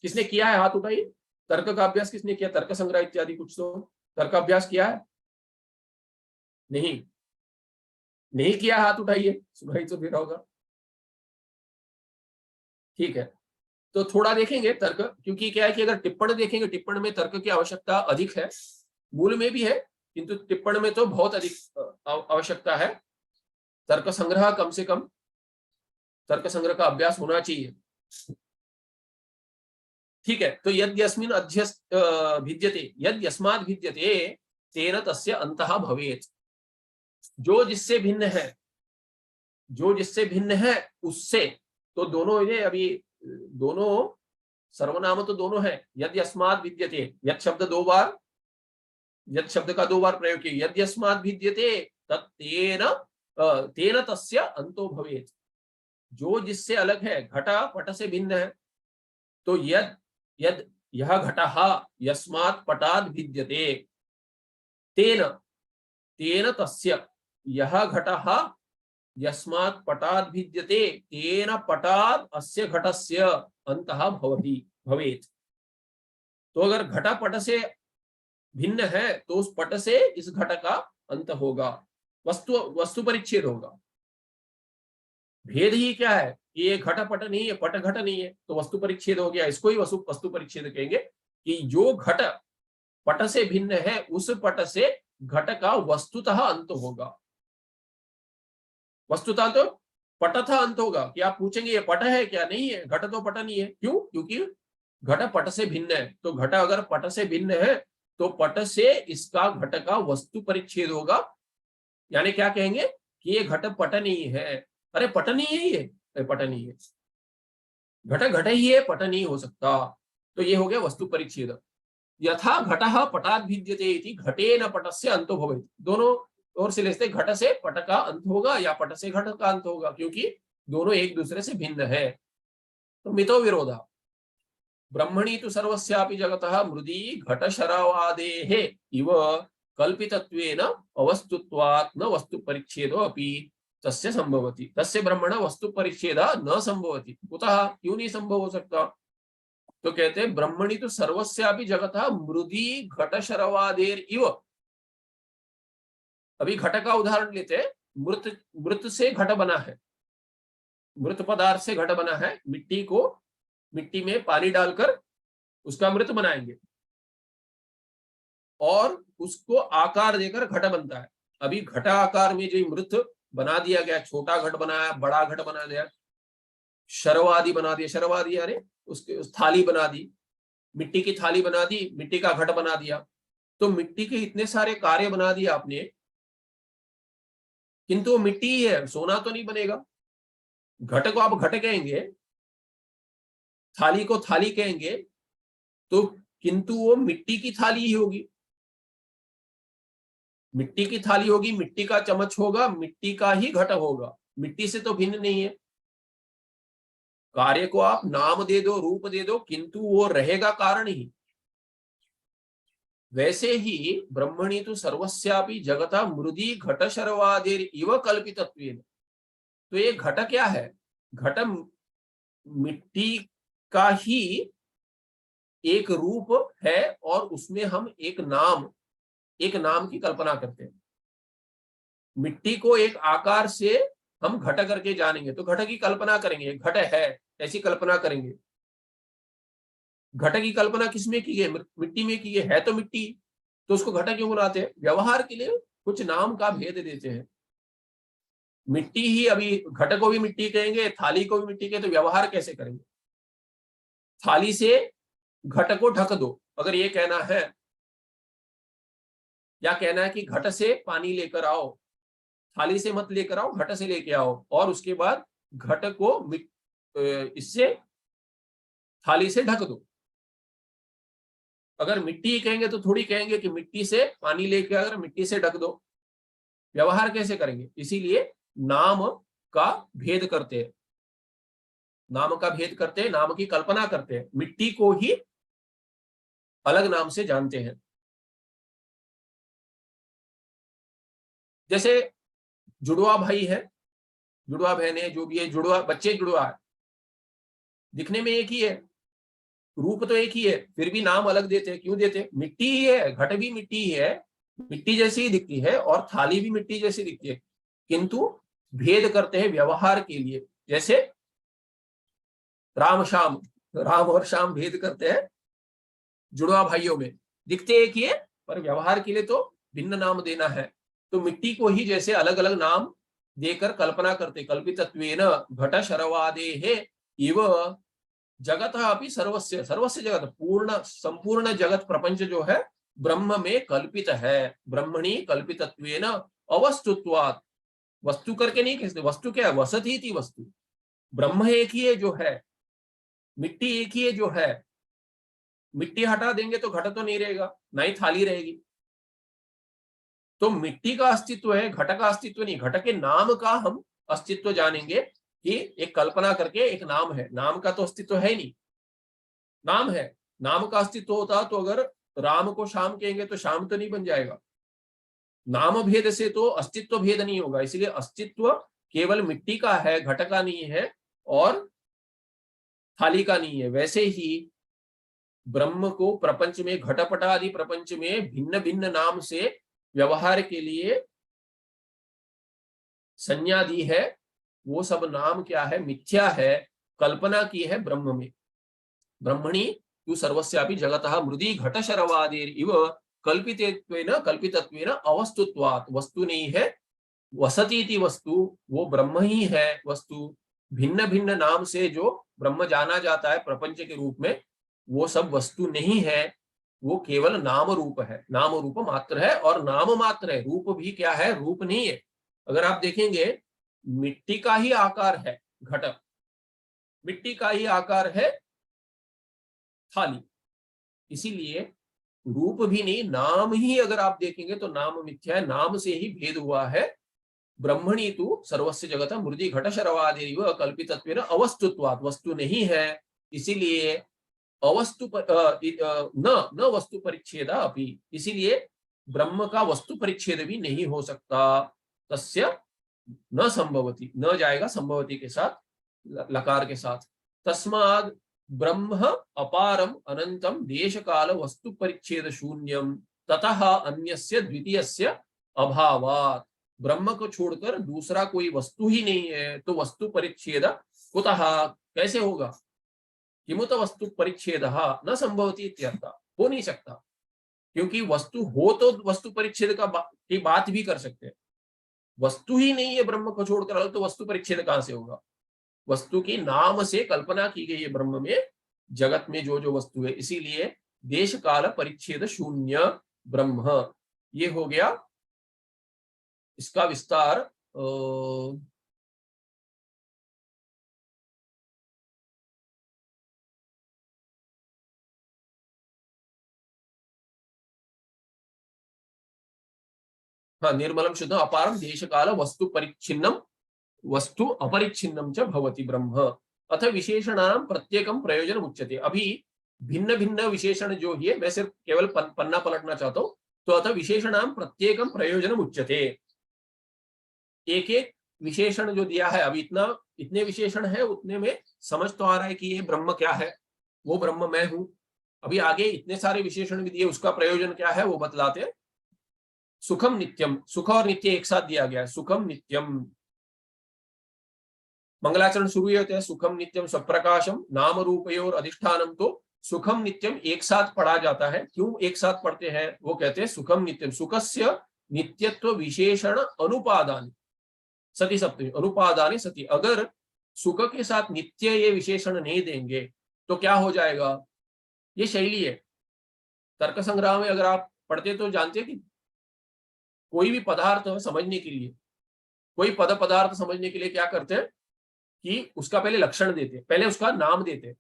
किसने किया है, हाथ उठाइए। तर्क का अभ्यास किसने किया? तर्क संग्रह इत्यादि कुछ तो तर्क अभ्यास किया है? नहीं किया, हाथ उठाइए, सुनाई तो दे रहा होगा। ठीक है, तो थोड़ा देखेंगे तर्क, क्योंकि क्या है कि अगर टिप्पण देखेंगे, टिप्पण में तर्क की आवश्यकता अधिक है, मूल में भी है, किंतु टिप्पण में तो बहुत अधिक आवश्यकता है। तर्क संग्रह, कम से कम तर्क संग्रह का अभ्यास होना चाहिए। ठीक है, तो यद् यस्मिन् भिद्यते, यद् यस्माद् भिद्यते तेन तस्य अंतः भवेत्, जो जिससे भिन्न है, जो जिससे भिन्न है उससे, तो दोनों ये अभी दोनों सर्वनाम तो दोनों है। यद् यस्माद् भिद्यते, यद् शब्द 2 बार, यद् शब्द का 2 बार प्रयोग किया, यद् यस्माद् भिद्यते तत्तेन तेन तस्य अंतो भवेत्, जो जिससे अलग है, घटा पट से भिन्न है। तो यद यह घटः यस्मात् पटाद् भिद्यते, तेन तस्य, यह घटः यस्मात् पटाद् भिद्यते तेन पटाद् अस्य घटस्य अंतः भवेत्। तो अगर घटा पट से भिन्न है तो उस पट से इस घट का अंत होगा, वस्तु परिच्छेद होगा। भेद ही क्या है? ये घट पट नहीं है, पट घट नहीं है, तो वस्तु परिच्छेद हो गया। इसको ही वस्तु परिच्छेद कहेंगे, कि जो घट पट से भिन्न है उस पट से घट का वस्तुतः अंत होगा। वस्तुतः तो पट था अंत होगा, कि आप पूछेंगे ये पट है क्या? नहीं है, घट तो पट नहीं है। क्यों? क्योंकि घट पट से भिन्न है। तो घट अगर पट से भिन्न है तो पट से इसका घट का वस्तु परिच्छेद होगा। यानी क्या कहेंगे कि ये घट पट नहीं है। अरे पट नहीं है, ये पट नहीं है, घट घट ही है, पट नहीं हो सकता। तो ये हो गया वस्तु परिच्छेद। यथा घटः पटात् भिद्यते इति घटेन पटस्य अंतो भवेत्। दोनों ओर से लेते, घट से पट का अंत होगा या पट से घट का अंत होगा, क्योंकि दोनों एक दूसरे से भिन्न है। तो मितो विरोधा ब्रह्मणि तु सर्वस्यापि जगतः मृदी घटशरवादेः इव कल्पितत्वेन अवस्तुत्वात् न वस्तु परिच्छेदो अपि तस्य संभवति। तस्य ब्रह्मण वस्तु परिच्छेदः न संभवति। कुतः, क्यों नहीं संभव हो सकता? तो कहते हैं ब्रह्मणि तो सर्वस्यापि जगतः मृदी घटशरवादेर इव। अभी घट का उदाहरण लेते हैं। मृत मृत से घट बना है, मृत पदार्थ से घट बना है। मिट्टी में पानी डालकर उसका मृत बनाएंगे और उसको आकार देकर घट बनता है। अभी घटा आकार में जो मृत बना दिया गया, छोटा घट बनाया, बड़ा घट बना दिया, शरवादी बना दिया, शरवादी अरे उसके उस थाली बना दी, मिट्टी की थाली बना दी, मिट्टी का घट बना दिया। तो मिट्टी के इतने सारे कार्य बना दिए आपने, किंतु वो मिट्टी ही है, सोना तो नहीं बनेगा। घट को आप घट कहेंगे, थाली को थाली कहेंगे, तो किंतु वो मिट्टी की थाली ही होगी। मिट्टी की थाली होगी, मिट्टी का चम्मच होगा, मिट्टी का ही घट होगा, मिट्टी से तो भिन्न नहीं है। कार्य को आप नाम दे दो, रूप दे दो, किंतु वो रहेगा कारण ही। वैसे ही ब्रह्मणि तो सर्वस्यापि जगता मृदी घट शर्वादेर इव कल्पितत्वेन। तो ये घट क्या है? घट मिट्टी का ही एक रूप है और उसमें हम एक नाम की कल्पना करते हैं। मिट्टी को एक आकार से हम घट करके जानेंगे तो घट की कल्पना करेंगे, घट है ऐसी कल्पना करेंगे। घट की कल्पना किसमें की है? मिट्टी में की है तो मिट्टी, तो उसको घट क्यों बनाते हैं? व्यवहार के लिए कुछ नाम का भेद देते हैं। मिट्टी ही, अभी घट को भी मिट्टी कहेंगे, थाली को भी मिट्टी कहेंगे, तो व्यवहार कैसे करेंगे? थाली से घट को ढक दो, अगर ये कहना है, या कहना है कि घट से पानी लेकर आओ, थाली से मत लेकर आओ, घट से लेके आओ, और उसके बाद घट को इससे थाली से ढक दो। अगर मिट्टी कहेंगे तो थोड़ी कहेंगे कि मिट्टी से पानी लेके आकर मिट्टी से ढक दो। व्यवहार कैसे करेंगे? इसीलिए नाम का भेद करते हैं, नाम की कल्पना करते हैं, मिट्टी को ही अलग नाम से जानते हैं। जैसे जुड़वा भाई है, जुड़वा बहन है, जो भी है, जुड़वा बच्चे, जुड़वा है, दिखने में एक ही है, रूप तो एक ही है, फिर भी नाम अलग देते हैं। क्यों देते हैं? मिट्टी ही है, घट भी मिट्टी ही है, मिट्टी जैसी ही दिखती है, और थाली भी मिट्टी जैसी दिखती है, किंतु भेद करते हैं व्यवहार के लिए। जैसे राम और श्याम भेद करते हैं जुड़वा भाइयों में, दिखते एक ही है पर व्यवहार के लिए तो भिन्न नाम देना है। तो मिट्टी को ही जैसे अलग अलग नाम देकर कल्पना करते, कल्पितत्वेन घट शरवादेः इव जगत अपि सर्वस्य जगत, संपूर्ण जगत प्रपंच जो है ब्रह्म में कल्पित है। ब्रह्मणि कल्पितत्वेन अवस्तुत्वात्, वस्तु करके नहीं कहते, वस्तु क्या है? वसति थी वस्तु। ब्रह्म एक ही है जो है, मिट्टी एक ही है जो है। मिट्टी हटा देंगे तो घट तो नहीं रहेगा, ना ही थाली रहेगी। तो मिट्टी का अस्तित्व है, घट का अस्तित्व नहीं। घट के नाम का हम अस्तित्व जानेंगे कि एक कल्पना करके एक नाम है, नाम का तो अस्तित्व है ही नहीं। नाम है, नाम का अस्तित्व होता तो अगर राम को श्याम कहेंगे तो श्याम तो नहीं बन जाएगा। नाम भेद से तो अस्तित्व भेद नहीं होगा, इसलिए अस्तित्व केवल मिट्टी का है, घट का नहीं है और थाली का नहीं है। वैसे ही ब्रह्म को प्रपंच में, घटपट आदि प्रपंच में भिन्न भिन्न नाम से व्यवहार के लिए संज्ञा दी है। वो सब नाम क्या है? मिथ्या है, कल्पना की है ब्रह्म में। ब्रह्मणि तु सर्वस्यापि जगतः मृदी घट शरवादेर इव कल्पितत्वेन अवस्तुत्वात्, वस्तु नहीं है, वसति इति वस्तु, वो ब्रह्म ही है वस्तु। भिन्न भिन्न नाम से जो ब्रह्म जाना जाता है प्रपंच के रूप में, वो सब वस्तु नहीं है, वो केवल नाम रूप है, नाम रूप मात्र है। और नाम मात्र है, रूप भी क्या है? रूप नहीं है। अगर आप देखेंगे मिट्टी का ही आकार है घट, मिट्टी का ही आकार है थाली, इसीलिए रूप भी नहीं, नाम ही अगर आप देखेंगे तो नाम मिथ्या है, नाम से ही भेद हुआ है। ब्रह्मणी तु सर्वस्य जगत मृदि घट शरवादिव कल्पितत्वेन अवस्तुत्वात्, वस्तु नहीं है, इसीलिए अवस्तु न वस्तु परिच्छेद अपि, इसीलिए ब्रह्म का वस्तु परिच्छेद भी नहीं हो सकता। तस्य न संभवति, न जाएगा संभवति के साथ, लकार के साथ। तस्माद् ब्रह्म अपारम अनंतम देश काल वस्तु परिच्छेद शून्यम ततः अन्यस्य द्वितीयस्य अभावात्, ब्रह्म को छोड़कर दूसरा कोई वस्तु ही नहीं है, तो वस्तु परिच्छेद कुतः, कैसे होगा? किमुत वस्तु परिच्छेद न संभवति इत्यर्थ, हो नहीं सकता, क्योंकि वस्तु हो तो वस्तु परिच्छेद की बात भी कर सकते हैं। वस्तु ही नहीं है ब्रह्म को छोड़कर, तो वस्तु परिच्छेद कहां से होगा? वस्तु की नाम से कल्पना की गई है ब्रह्म में, जगत में जो जो वस्तु है, इसीलिए देश काल परिच्छेद शून्य ब्रह्म। ये हो गया इसका विस्तार। हाँ, निर्मलम शुद्ध अपारम देश काल वस्तु परिच्छिन्नम वस्तु अपरिच्छिन्नम च भवति ब्रह्म। अथ विशेषणानां प्रत्येकम प्रयोजन उच्यते। अभी भिन्न भिन्न विशेषण जो है, मैं सिर्फ केवल पन्ना पलटना चाहता हूं। तो अथ विशेषणानां प्रत्येकम प्रयोजन उच्यते, एक एक विशेषण जो दिया है, अभी इतने विशेषण है, उतने में समझ तो आ रहा है कि ये ब्रह्म क्या है, वो ब्रह्म मैं हूं। अभी आगे इतने सारे विशेषण भी दिए, उसका प्रयोजन क्या है वो बतलाते हैं। सुखम नित्यम, सुख और नित्य एक साथ दिया गया है, सुखम नित्यम। मंगलाचरण शुरू होते हैं सुखम नित्यम स्वप्रकाशम नाम रूपयोर अधिष्ठानम, तो सुखम नित्यम एक साथ पढ़ा जाता है। क्यों एक साथ पढ़ते हैं? वो कहते हैं सुखम नित्यम सुखस्य नित्यत्व विशेषण अनुपादान सती सप्तमी, अनुपादानी सती। अगर सुख के साथ नित्य ये विशेषण नहीं देंगे तो क्या हो जाएगा? ये शैली है तर्क संग्रह में, अगर आप पढ़ते तो जानते कि कोई भी पदार्थ समझने के लिए, कोई पदार्थ समझने के लिए क्या करते हैं कि उसका पहले लक्षण देते, पहले उसका नाम देते।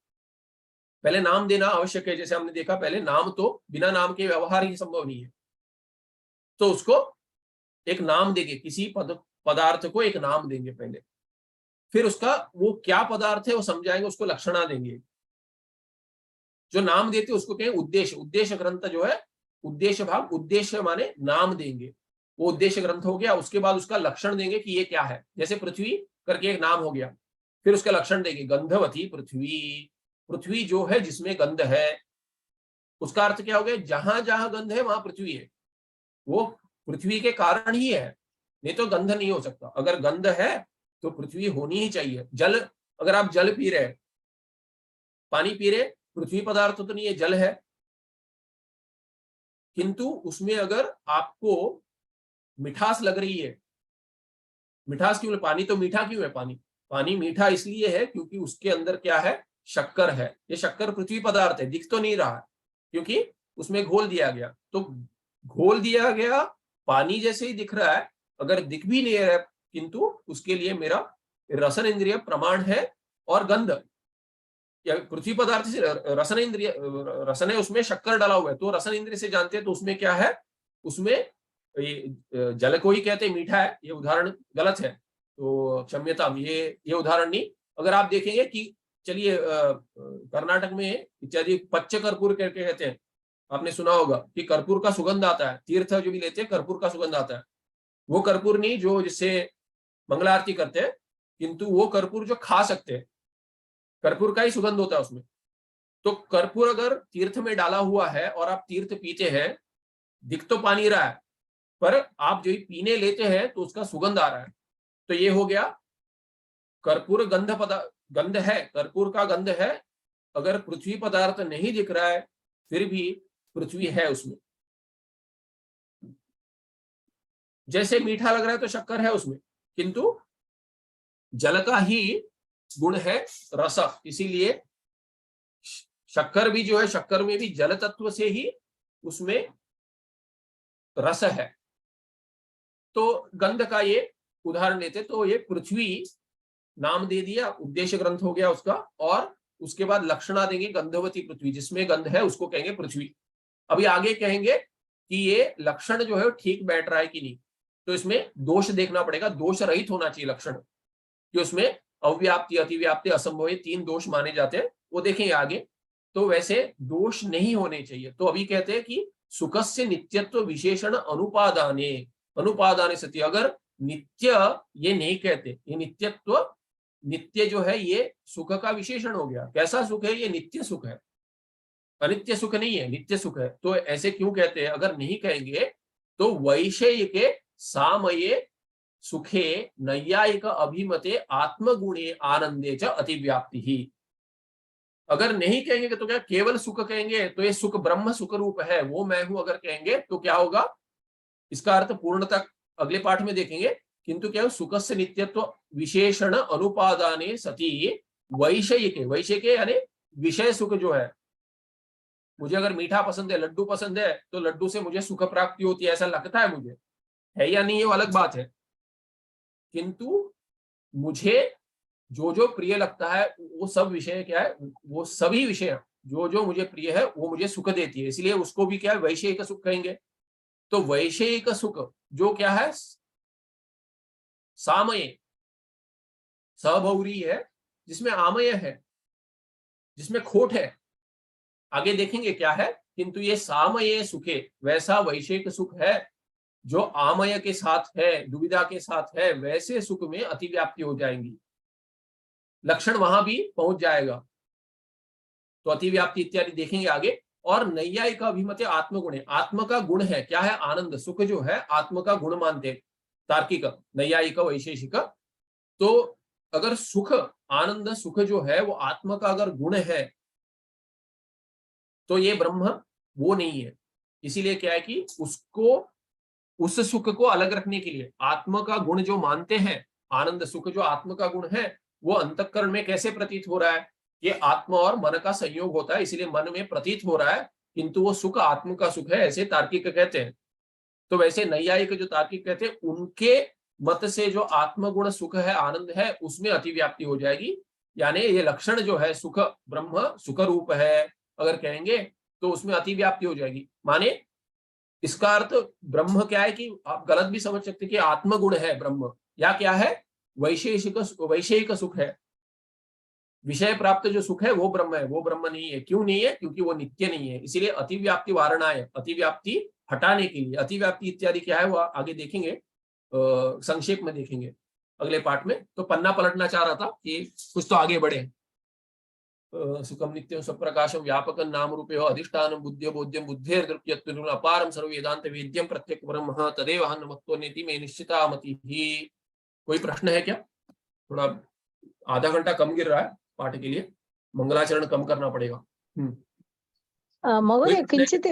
पहले नाम देना आवश्यक है, जैसे हमने देखा पहले नाम तो बिना नाम के व्यवहार ही संभव नहीं है। तो उसको एक नाम देंगे, किसी पदार्थ को एक नाम देंगे पहले, फिर उसका वो क्या पदार्थ है वो समझाएंगे, उसको लक्षणा देंगे। जो नाम देते उसको कहें उद्देश्य, उद्देश्य ग्रंथ जो है, उद्देश्य भाग, उद्देश्य माने नाम देंगे, वो उद्देश्य ग्रंथ हो गया। उसके बाद उसका लक्षण देंगे कि ये क्या है, जैसे पृथ्वी करके एक नाम हो गया, फिर उसका लक्षण देंगे गंधवती पृथ्वी, पृथ्वी जो है जिसमें गंध है, उसका अर्थ क्या हो गया? जहां जहां गंध है वहां पृथ्वी है, वो पृथ्वी के कारण ही है, नहीं तो गंध नहीं हो सकता। अगर गंध है तो पृथ्वी होनी ही चाहिए। जल, अगर आप जल पी रहे, पानी पी रहे, पृथ्वी पदार्थ तो नहीं है, जल है, किंतु उसमें अगर आपको मिठास लग रही है, मिठास क्यों? पानी तो मीठा क्यों है? पानी मीठा इसलिए है क्योंकि उसके अंदर क्या है? शक्कर है। ये शक्कर पृथ्वी पदार्थ है, दिख तो नहीं रहा है क्योंकि उसमें घोल दिया गया। तो घोल दिया गया पानी जैसे ही दिख रहा है, अगर दिख भी नहीं रहा है, किंतु उसके लिए मेरा रसन इंद्रिय प्रमाण है। और गंध या पृथ्वी पदार्थ से रसन इंद्रिय, रसन है उसमें शक्कर डाला हुआ है, तो रसन इंद्रिय से जानते हैं, तो उसमें क्या है? उसमें जल को ही कहते हैं मीठा है। ये उदाहरण गलत है तो क्षम्यता, ये उदाहरण नहीं। अगर आप देखेंगे कि चलिए कर्नाटक में इत्यादि पच्च कर्पूर करके कहते हैं, आपने सुना होगा कि कर्पूर का सुगंध आता है, तीर्थ जो भी लेते हैं कर्पूर का सुगंध आता है। वो कर्पूर नहीं जो जिससे मंगला आरती करते हैं, किंतु वो कर्पूर जो खा सकते हैं, कर्पूर का ही सुगंध होता है उसमें। तो कर्पूर अगर तीर्थ में डाला हुआ है और आप तीर्थ पीते हैं, दिख तो पानी रहा है, पर आप जो पीने लेते हैं तो उसका सुगंध आ रहा है। तो ये हो गया कर्पूर गंध है, कर्पूर का गंध है। अगर पृथ्वी पदार्थ नहीं दिख रहा है फिर भी पृथ्वी है उसमें। जैसे मीठा लग रहा है तो शक्कर है उसमें, किंतु जल का ही गुण है रस, इसीलिए शक्कर भी जो है, शक्कर में भी जल तत्व से ही उसमें रस है। तो गंध का ये उदाहरण लेते तो ये पृथ्वी नाम दे दिया, उद्देश्य ग्रंथ हो गया उसका, और उसके बाद लक्षणा देंगे गंधवती पृथ्वी, जिसमें गंध है उसको कहेंगे पृथ्वी। अभी आगे कहेंगे कि ये लक्षण जो है ठीक बैठ रहा है कि नहीं, तो इसमें दोष देखना पड़ेगा, दोष रहित होना चाहिए लक्षण, कि उसमें अव्याप्ति, अतिव्याप्ति, असंभव, 3 दोष माने जाते हैं, वो देखेंगे आगे। तो वैसे दोष नहीं होने चाहिए। तो अभी कहते हैं कि सुखस्य नित्यत्व विशेषण अनुपादाने, अनुपादाने सति, अगर नित्य ये नहीं कहते, ये नित्यत्व, नित्य जो है ये सुख का विशेषण हो गया। कैसा सुख है ये? नित्य सुख है, अनित्य सुख नहीं है, नित्य सुख है। तो ऐसे क्यों कहते हैं? अगर नहीं कहेंगे तो वैषयिके सामये सुखे नैयायिक अभिमते आत्मगुणे आनंदे च अतिव्याप्ति ही। अगर नहीं कहेंगे तो क्या केवल सुख कहेंगे तो ये सुख ब्रह्म सुख रूप है, वो मैं हूं अगर कहेंगे तो क्या होगा? इसका अर्थ पूर्णतः अगले पाठ में देखेंगे। किंतु क्या सुखस्य नित्यत्व विशेषण अनुपादाने सती वैषयिके, वैषयिके यानी विषय सुख जो है, मुझे अगर मीठा पसंद है, लड्डू पसंद है, तो लड्डू से मुझे सुख प्राप्ति होती है, ऐसा लगता है मुझे, है या नहीं ये अलग बात है। किंतु मुझे जो जो प्रिय लगता है वो सब विषय क्या है, वो सभी विषय जो जो मुझे प्रिय है वो मुझे सुख देती है, इसलिए उसको भी क्या है? वैषयिक सुख कहेंगे। तो वैषयिक सुख जो क्या है? सामय, सबौरी है, जिसमें आमय है, जिसमें खोट है, आगे देखेंगे क्या है। किंतु ये सामये सुखे, वैसा वैषयिक सुख है जो आमय के साथ है, दुविधा के साथ है, वैसे सुख में अतिव्याप्ति हो जाएंगी, लक्षण वहां भी पहुंच जाएगा, तो अतिव्याप्ति इत्यादि देखेंगे आगे। और नैयायिक अभिमते आत्मगुणे, आत्म का गुण है क्या है? आनंद। सुख जो है आत्म का गुण मानते तार्किक, नैयायिक, वैशेषिक। तो अगर सुख, आनंद सुख जो है वो आत्म का अगर गुण है तो ये ब्रह्म वो नहीं है। इसीलिए क्या है कि उसको, उस सुख को अलग रखने के लिए आत्म का गुण जो मानते हैं, आनंद सुख जो आत्म का गुण है, वो अंतःकरण में कैसे प्रतीत हो रहा है? ये आत्म और मन का संयोग होता है, इसलिए मन में प्रतीत हो रहा है, किंतु वो सुख आत्म का सुख है, ऐसे तार्किक कहते हैं। तो वैसे नैयायिक जो तार्किक कहते हैं, उनके मत से जो आत्मगुण सुख है, आनंद है, उसमें अतिव्याप्ति हो जाएगी। यानी ये लक्षण जो है सुख ब्रह्म सुख रूप है अगर कहेंगे तो उसमें अतिव्याप्ति हो जाएगी। माने इसका अर्थ ब्रह्म क्या है कि आप गलत भी समझ सकते कि आत्मगुण है ब्रह्म, या क्या है? वैषयिक सुख है, विषय प्राप्त जो सुख है वो ब्रह्म है, वो ब्रह्म नहीं है। क्यों नहीं है? क्योंकि वो नित्य नहीं है। इसीलिए अतिव्याप्ति वारणा है, अतिव्याप्ति हटाने के लिए। अतिव्याप्ति इत्यादि क्या है वो आगे देखेंगे, संक्षेप में देखेंगे अगले पाठ में। तो पन्ना पलटना चाह रहा था कि कुछ तो आगे बढ़े। सुखम नित्यम स्वप्रकाशम व्यापकं नाम रूपे अधिष्ठानं बुद्ध्य बोध्यम बुद्धेर्दृप्यत्व अपारम सर्व वेदांत वेद्यम प्रत्यक्ष ब्रह्म तदेव हन्मत्वनेति में निश्चिता मति ही। कोई प्रश्न है क्या? थोड़ा आधा घंटा कम गिर रहा है पाठ के लिए, मंगलाचरण कम करना पड़ेगा। महोदय किंचित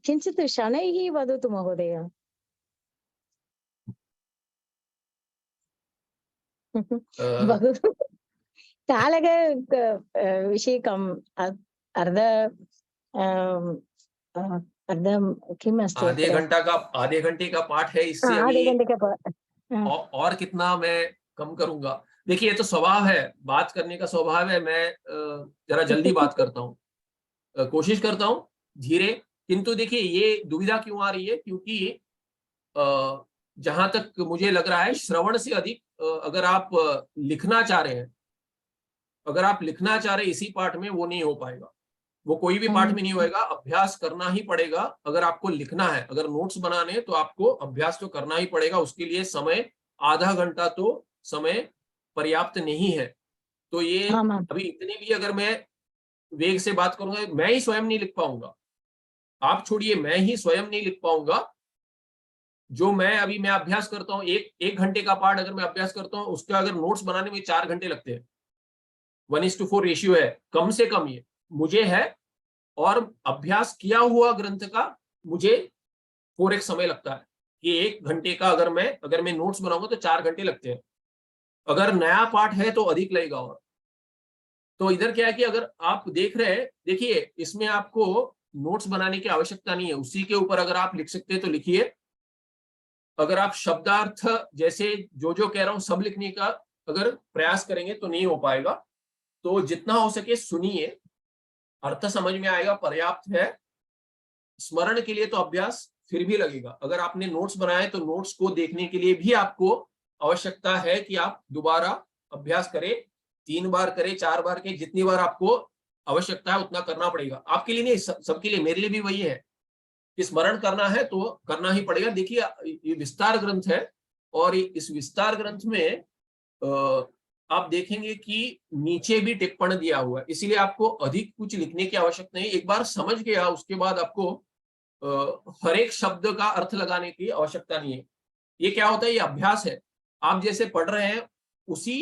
किंचित शनैः वदतु महोदय। बहु कालग विषयकम् अर्ध अर्ध किम् अस्ति? आधे घंटे का पाठ है, इससे आधे घंटे का और कितना मैं कम करूंगा? देखिए ये तो स्वभाव है, बात करने का स्वभाव है। मैं जरा जल्दी बात करता हूँ, कोशिश करता हूँ धीरे। किंतु देखिए ये दुविधा क्यों आ रही है? क्योंकि जहां तक मुझे लग रहा है श्रवण से अधिक अगर आप लिखना चाह रहे हैं, अगर आप लिखना चाह रहे इसी पाठ में, वो नहीं हो पाएगा, वो कोई भी पाठ में नहीं होएगा। अभ्यास करना ही पड़ेगा अगर आपको लिखना है। अगर नोट्स बनाने तो आपको अभ्यास तो करना ही पड़ेगा, उसके लिए समय आधा घंटा तो समय पर्याप्त नहीं है। तो ये अभी इतनी भी अगर मैं वेग से बात करूंगा, मैं ही स्वयं नहीं लिख पाऊंगा, आप छोड़िए, मैं ही स्वयं नहीं लिख पाऊंगा। जो मैं अभ्यास करता हूँ, एक घंटे का पाठ अगर मैं अभ्यास करता हूँ, उसका अगर नोट्स बनाने में 4 घंटे लगते हैं, 1:4 रेशियो है, कम से कम ये मुझे है। और अभ्यास किया हुआ ग्रंथ का मुझे 4x समय लगता है कि 1 घंटे का अगर मैं नोट्स बनाऊंगा तो 4 घंटे लगते हैं। अगर नया पाठ है तो अधिक लगेगा। और तो इधर क्या है कि अगर आप देख रहे हैं, देखिए इसमें आपको नोट्स बनाने की आवश्यकता नहीं है, उसी के ऊपर अगर आप लिख सकते हैं तो लिखिए। अगर आप शब्दार्थ जैसे जो कह रहा हूं सब लिखने का अगर प्रयास करेंगे तो नहीं हो पाएगा। तो जितना हो सके सुनिए, अर्थ समझ में आएगा पर्याप्त है। स्मरण के लिए तो अभ्यास फिर भी लगेगा। अगर आपने नोट्स बनाए तो नोट्स को देखने के लिए भी आपको आवश्यकता है कि आप दोबारा अभ्यास करें, 3 बार करें, 4 बार के, जितनी बार आपको आवश्यकता है उतना करना पड़ेगा। आपके लिए नहीं, सबके लिए, मेरे लिए भी वही है कि स्मरण करना है तो करना ही पड़ेगा। देखिए ये विस्तार ग्रंथ है और इस विस्तार ग्रंथ में आप देखेंगे कि नीचे भी टिप्पण दिया हुआ है, इसीलिए आपको अधिक कुछ लिखने की आवश्यकता नहीं। एक बार समझ गया उसके बाद आपको हर एक शब्द का अर्थ लगाने की आवश्यकता नहीं है। ये क्या होता है, ये अभ्यास है। आप जैसे पढ़ रहे हैं उसी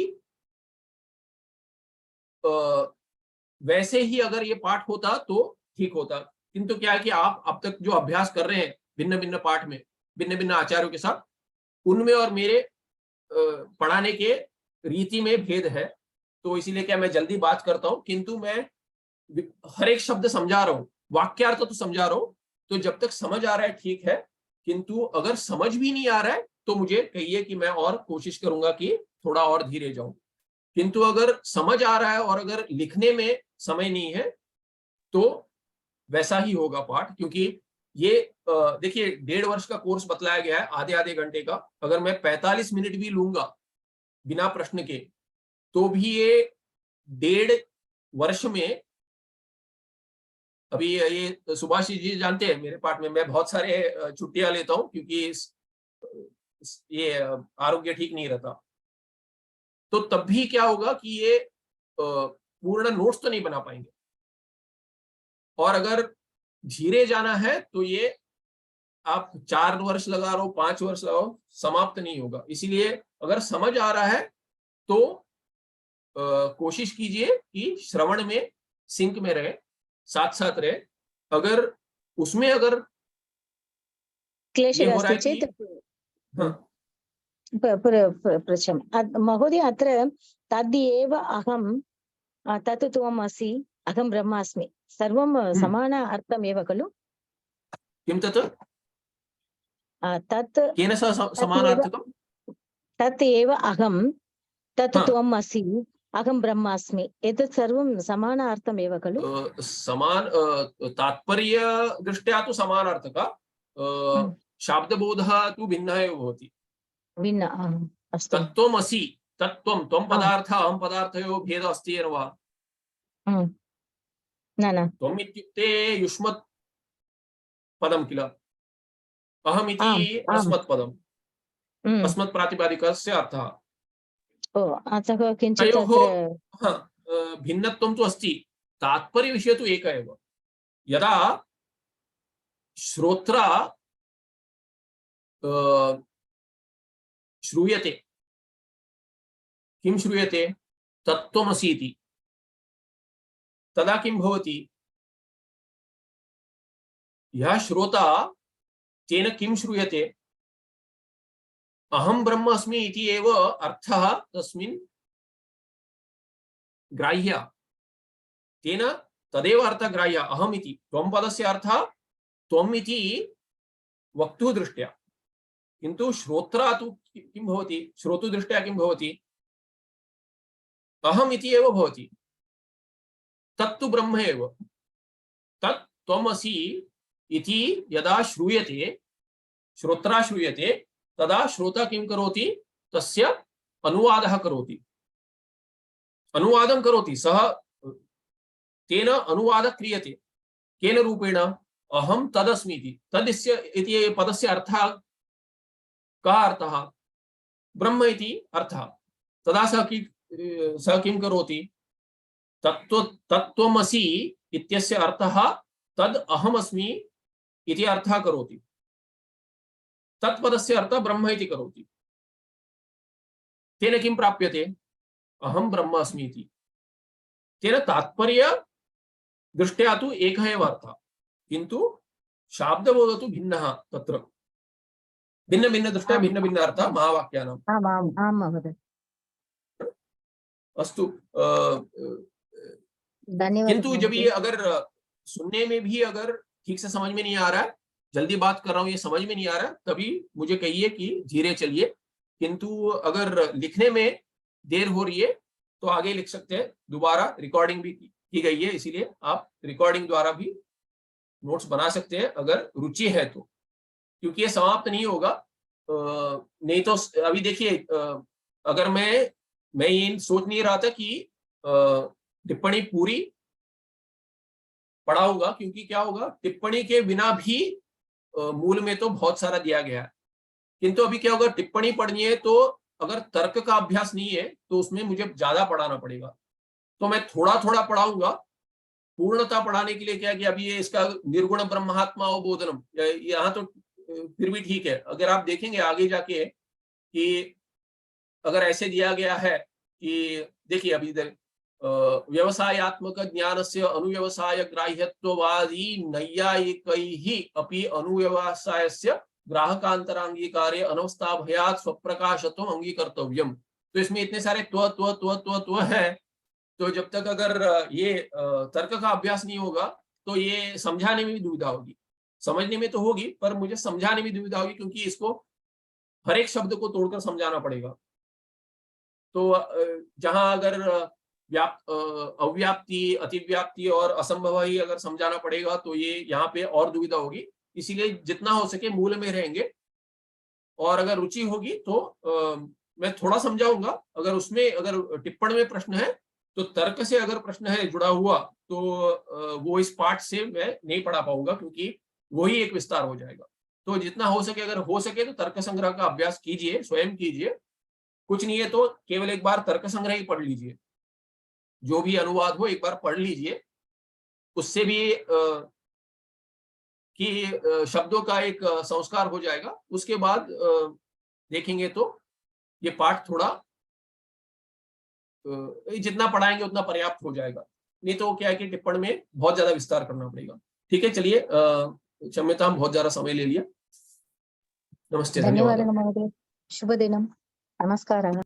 वैसे ही अगर ये पाठ होता तो ठीक होता, किंतु क्या है कि आप अब तक जो अभ्यास कर रहे हैं भिन्न भिन्न पाठ में, भिन्न भिन्न आचार्यों के साथ, उनमें और मेरे पढ़ाने के रीति में भेद है। तो इसीलिए क्या मैं जल्दी बात करता हूं, किंतु मैं हर एक शब्द समझा रहा हूं, वाक्यार्थ तो समझा रहा हूं। तो जब तक समझ आ रहा है ठीक है, किंतु अगर समझ भी नहीं आ रहा है तो मुझे कहिए कि मैं और कोशिश करूंगा कि थोड़ा और धीरे जाऊं। किंतु अगर समझ आ रहा है और अगर लिखने में समय नहीं है तो वैसा ही होगा पाठ। क्योंकि ये देखिए 1.5 वर्ष का कोर्स बतलाया गया है, आधे आधे घंटे का। अगर मैं 45 मिनट भी लूंगा बिना प्रश्न के तो भी ये 1.5 वर्ष में, अभी ये सुभाष जी जानते हैं मेरे पाठ में मैं बहुत सारे छुट्टियां लेता हूं क्योंकि ये आरोग्य ठीक नहीं रहता। तो तब भी क्या होगा कि ये पूर्ण नोट्स तो नहीं बना पाएंगे। और अगर धीरे जाना है तो ये आप 4 वर्ष लगा रहो, 5 वर्ष लगाओ, समाप्त नहीं होगा। इसीलिए अगर समझ आ रहा है तो कोशिश कीजिए कि श्रवण में सिंक में रहे, साथ साथ रहे। अगर उसमें अगर क्लेशः ये हो रहा अस्ति है कि चेत् पृच्छामि। महोदय अत्र तद्येव अहं तत् त्वमसि अहं ब्रह्मास्मि सर्वं समान अर्थमेव खलु? किं तत् तत् केन सह समानार्थकम्? तत् एव अहं तत् हाँ। त्वम् असि अहं ब्रह्मास्मि, एतत् सर्वं समानार्थमेव खलु? समान तात्पर्य दृष्ट्या तु समानार्थक, शाब्दबोधः तु भिन्नः एव भवति। भिन्न, अस्तु। तत्त्वमसि, तत्त्वं, त्वं पदार्थ अहं पदार्थयोः भेदः अस्ति एव वा? न। त्वम् इत्युक्ते युष्मत् पदं किल, अहमिति अस्मत् पदम्, अस्मत् प्रातिपदिकस्य अर्थः। अतः किञ्चित् तयोः भिन्नत्वं तु अस्ति, तात्पर्यविषयः तु एकः एव। यदा श्रोत्रा श्रूयते, किं श्रूयते, तत्त्वमसि इति, तदा किं भवति, यः श्रोता तेन किं श्रूयते, अहं ब्रह्म अस्मि इति एव अर्थः तस्मिन् ग्राह्य, तेन तदेव अर्थः ग्राह्य अहम् इति। त्वं पदस्य अर्थः त्वम् इति वक्तुः दृष्ट्या, किन्तु श्रोत्रा तु किं भवति, श्रोतुदृष्ट्या किं भवति, अहम् इति एव भवति। तत्तु ब्रह्म एव। तत् त्वमसि इति यदा श्रूयते, श्रोत्रा श्रूयते, तदा श्रोता किं करोति, तस्य अनुवादः करोति, अनुवादं करोति। सः तेन अनुवादः क्रियते, केन रूपेण, अहं तदस्मि इति। तदस्य इति पदस्य अर्थः कः अर्थः, ब्रह्म इति अर्थः। तदा सः किं करोति, तत्त्वमसि इत्यस्य अर्थः तद् अहमस्मि इति अर्थः करोति, तत्पदस्य अर्थः ब्रह्म इति करोति। तेन किं प्राप्यते, अहं ब्रह्म अस्मि इति। तेन तात्पर्य दृष्ट्या तु एकः एव अर्थः, किन्तु शाब्दबोधः तु भिन्नः। तत्र भिन्न भिन्न दृष्ट्या भिन्न भिन्न अर्थः महावाक्यानाम्। आम् महोदय, अस्तु। धन्यवाद। किंतु जब ये अगर सुनने में भी अगर ठीक से समझ में नहीं आ रहा है, जल्दी बात कर रहा हूँ, ये समझ में नहीं आ रहा है, तभी मुझे कहिए कि धीरे चलिए। किंतु अगर लिखने में देर हो रही है तो आगे लिख सकते हैं, दोबारा रिकॉर्डिंग भी की गई है, इसीलिए आप रिकॉर्डिंग द्वारा भी नोट्स बना सकते हैं अगर रुचि है तो, क्योंकि ये समाप्त नहीं होगा। नहीं तो अभी देखिए, अगर मैं ये सोच नहीं रहा था कि टिप्पणी पूरी पढ़ाऊंगा, क्योंकि क्या होगा, टिप्पणी के बिना भी मूल में तो बहुत सारा दिया गया है, किंतु अभी क्या होगा, टिप्पणी पढ़नी है तो अगर तर्क का अभ्यास नहीं है तो उसमें मुझे ज्यादा पढ़ाना पड़ेगा, तो मैं थोड़ा थोड़ा पढ़ाऊंगा। पूर्णता पढ़ाने के लिए क्या कि अभी ये इसका निर्गुण ब्रह्मात्मा अवबोधनम, यहाँ तो फिर भी ठीक है। अगर आप देखेंगे आगे जाके कि अगर ऐसे दिया गया है कि देखिए अभी इधर व्यवसायात्मक ज्ञानस्य अनुव्यवसाय ग्राह्यत्ववादी नैयायिकैः अपि अनुव्यवसायस्य ग्राहकांतरांगीकारे अनवस्थाभयात् स्वप्रकाशत्वम् अंगीकर्तव्यम्। तो इसमें इतने सारे त्व है, तो जब तक अगर ये तर्क का अभ्यास नहीं होगा तो ये समझाने में भी दुविधा होगी। समझने में तो होगी पर मुझे समझाने में दुविधा होगी, क्योंकि इसको हर एक शब्द को तोड़कर समझाना पड़ेगा। तो जहां अगर अव्याप्ति, अतिव्याप्ति और असंभव ही अगर समझाना पड़ेगा तो ये यहाँ पे और दुविधा होगी। इसीलिए जितना हो सके मूल में रहेंगे, और अगर रुचि होगी तो मैं थोड़ा समझाऊंगा। अगर उसमें अगर टिप्पणी में प्रश्न है तो तर्क से अगर प्रश्न है जुड़ा हुआ तो वो इस पाठ से मैं नहीं पढ़ा पाऊंगा, क्योंकि वही एक विस्तार हो जाएगा। तो जितना हो सके, अगर हो सके तो तर्क संग्रह का अभ्यास कीजिए, स्वयं कीजिए। कुछ नहीं है तो केवल एक बार तर्क संग्रह ही पढ़ लीजिए, जो भी अनुवाद हो एक बार पढ़ लीजिए, उससे भी कि शब्दों का एक संस्कार हो जाएगा। उसके बाद देखेंगे तो ये पाठ थोड़ा जितना पढ़ाएंगे उतना पर्याप्त हो जाएगा, नहीं तो क्या है कि टिप्पणी में बहुत ज्यादा विस्तार करना पड़ेगा। ठीक है, चलिए, क्षम्यतां, बहुत ज्यादा समय ले लिया। नमस्ते, धन्यवाद। धन्यवादः महोदय। शुभदिनं। नमस्कारः।